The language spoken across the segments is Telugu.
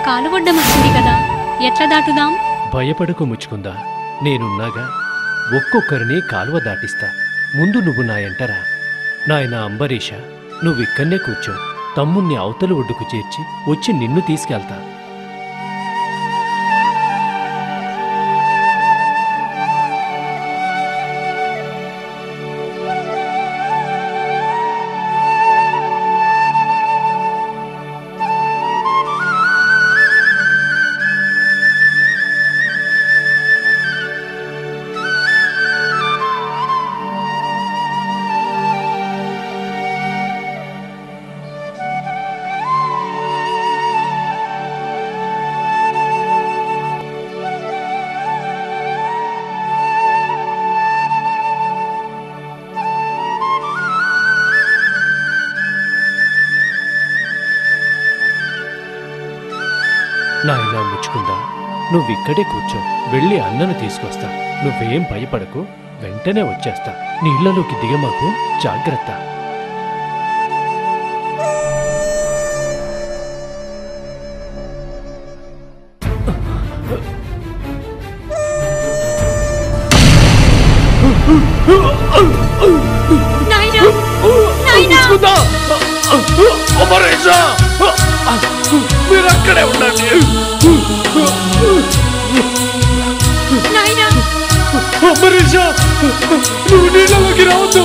కాలువడ్డం వచ్చింది కదా, ఎట్లా దాటుదాం? భయపడకు ముచ్చుకుందా, నేనున్నాగా. ఒక్కొక్కరిని కాలువ దాటిస్తా. ముందు నువ్వు నా ఎంటరా. నాయనా అంబరీష, నువ్విక్కన్నే కూర్చో. తమ్ముణ్ణి అవతల ఒడ్డుకు చేర్చి వచ్చి నిన్ను తీసుకెళ్తా. నాయనా ముచ్చుకుందా, నువ్విక్కడే కూర్చో. వెళ్ళి అన్నను తీసుకొస్తా. నువ్వేం భయపడకు, వెంటనే వచ్చేస్తా. నీళ్లలోకి దిగమాకు, జాగ్రత్త. మీరక్కడే ఉండండి. అంబరీష, నువ్వు నీళ్ళలోకి రావద్దు.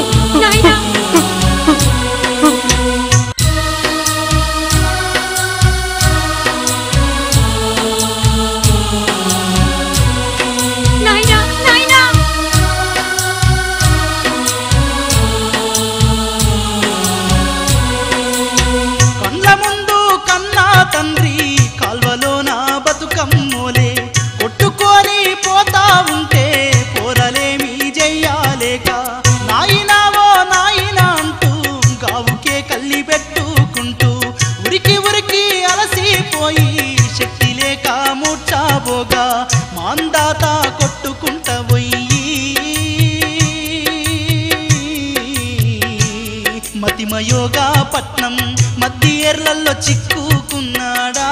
తండ్రి కాల్వలోన బతుకమ్మోలే కొట్టుకొని పోతా ఉంటే పోరలేమి చెయ్యాలేక నాయనావో నాయనా అంటూ గావుకే కల్లి పెట్టుకుంటూ ఉరికి ఉరికి అలసిపోయి శక్తి లేక మూర్ఛాబోగా మాందాత కొట్టుకుంట పోయి మతిమయోగా పట్నం మధ్య ఎర్లల్లో చిక్కుకున్నాడా.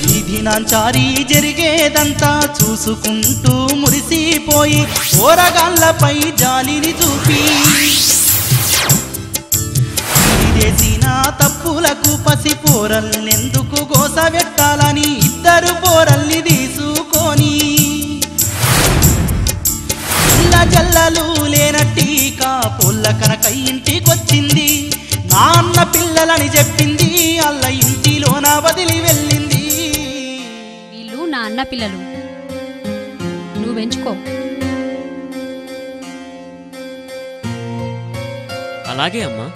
వీధి నాంచారి జరిగేదంతా చూసుకుంటూ మురిసిపోయి పోరగాళ్లపై జాలిని చూపి చేసిన తప్పులకు పసి పోరల్నెందుకు గోసబెట్టాలని ఇద్దరు పోరల్ని తీసుకొని జల్లలు లేనట్టీకా పొల్ల కనక ఇంటికొచ్చింది. నాన్న పిల్లలని చెప్పింది, అల్ల ఇంటిలోన వదిలి వెళ్ళింది. వీళ్ళు నా అన్న పిల్లలు, నువ్వు పెంచుకో. అలాగే అమ్మా.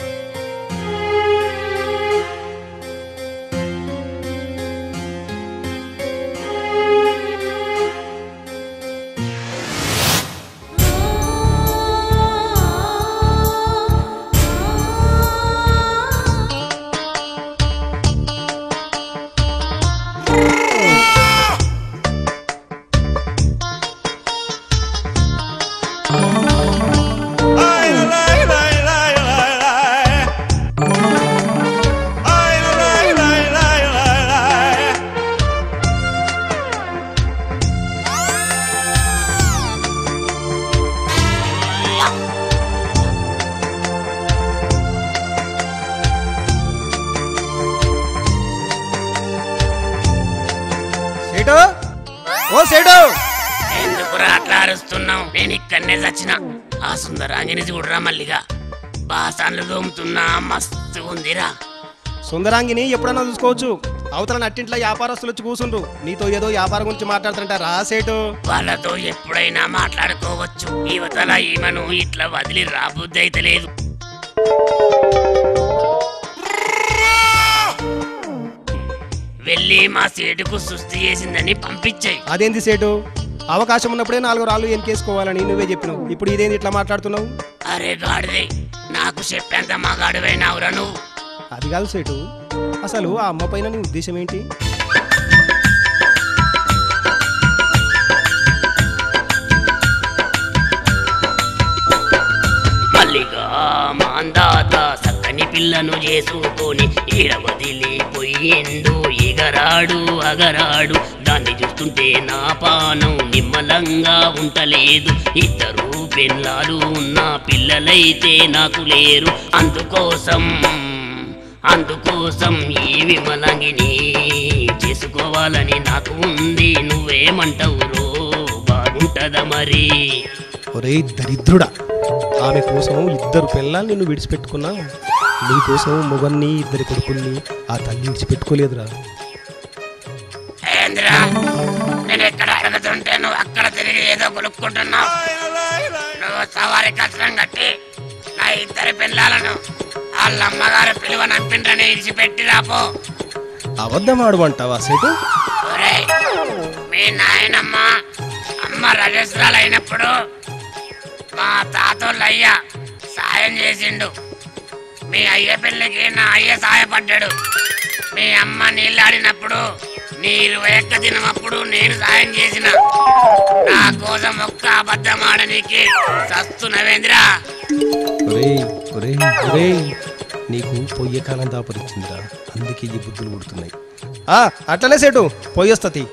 ఎందుకురా అట్లా అరుస్తున్నావు? నేను ఇక్కడనే చచ్చిన. ఆ సుందరాంగిని చూడరా మల్లిగా, బాసాన్లు దోముతున్నా, మస్తు ఉందిరా. సుందరాంగిని ఎప్పుడన్నా చూసుకోవచ్చు. అవతల నట్టింట్లో వ్యాపారస్తులు వచ్చి కూర్చుండ్రు, నీతో ఏదో వ్యాపారం గురించి మాట్లాడుతుంట రా సేటు. వాళ్ళతో ఎప్పుడైనా మాట్లాడుకోవచ్చు. యువతల ఈమెను ఇట్లా వదిలి రాబుద్ది అయితే లేదు. వెళ్ళి మా సేటుకు సుస్థి చేసిందని పంపించాయి. అదేంది సేటు, అవకాశం ఉన్నప్పుడే 4 రాళ్ళు ఎన్కేసుకోవాలని నువ్వే చెప్పినావు. ఇప్పుడు ఇదేంది ఇట్లా మాట్లాడుతున్నావు? అరే గాడిదే, నాకు చెప్పేంత మగాడివైనావురా నువ్వు. అది కాదు సేటు, అసలు ఆ అమ్మ పైన నీ ఉద్దేశం ఏంటి? మల్లిగా పిల్లను చేసుకొని ఈడ వదిలిపోయిండు ఇగరాడు అగరాడు దాన్ని చూస్తుంటే నా పానం నిమ్మలంగా ఉంటలేదు ఇద్దరు పెళ్ళాలు ఉన్న పిల్లలైతే నాకు లేరు అందుకోసం ఈ విమలంగిని చేసుకోవాలని నాకు ఉంది నువ్వేమంటావు రో బాగుంటదా మరి ఒరే దరిద్రుడా, ఆమె కోసం 2 పిల్లల్ని నువ్వు విడిచిపెట్టుకున్నా, నీ కోసం మొగన్ని 2 కొడుకుల్ని ఆ తల్లి విడిచిపెట్టుకోలేదురా. ఏంద్రా నేను ఎక్కడ అడుగుతుంటే నువ్వు అక్కడ తిరిగి ఏదో కొనుక్కుంటున్నావు. నువ్వు సవారి కష్టం కట్టి నా 2 పిల్లలను వాళ్ళ అమ్మగారు పిలువ నంపిండ్రని ఇడిచిపెట్టి రాపో. అబద్ధం ఆడమంటావా సేటు? ఒరేయ్, మీ నాయనమ్మ అమ్మ రజస్రాలైనప్పుడు మా తాతోళ్ళయ్య సాయం చేసిండు. మీ అయ్య పెళ్ళికి నా అయ్య సాయపడ్డాడు. మీ అమ్మ నీళ్ళాడినప్పుడు నీ 21 దినమప్పుడు నేను సాయం చేసిన. నా కోసం ఒక్క అబద్ధం ఆడనీకి సస్తున్నవేంద్రా. ఒరేయ్ ఒరేయ్ ఒరేయ్, నీకు పొయ్యే కాలం దాపరిచ్చిందిరా, అందుకే ఈ బుద్ధులు పుడుతున్నాయి. అట్లనే సేటు, పొయ్యొస్తతి.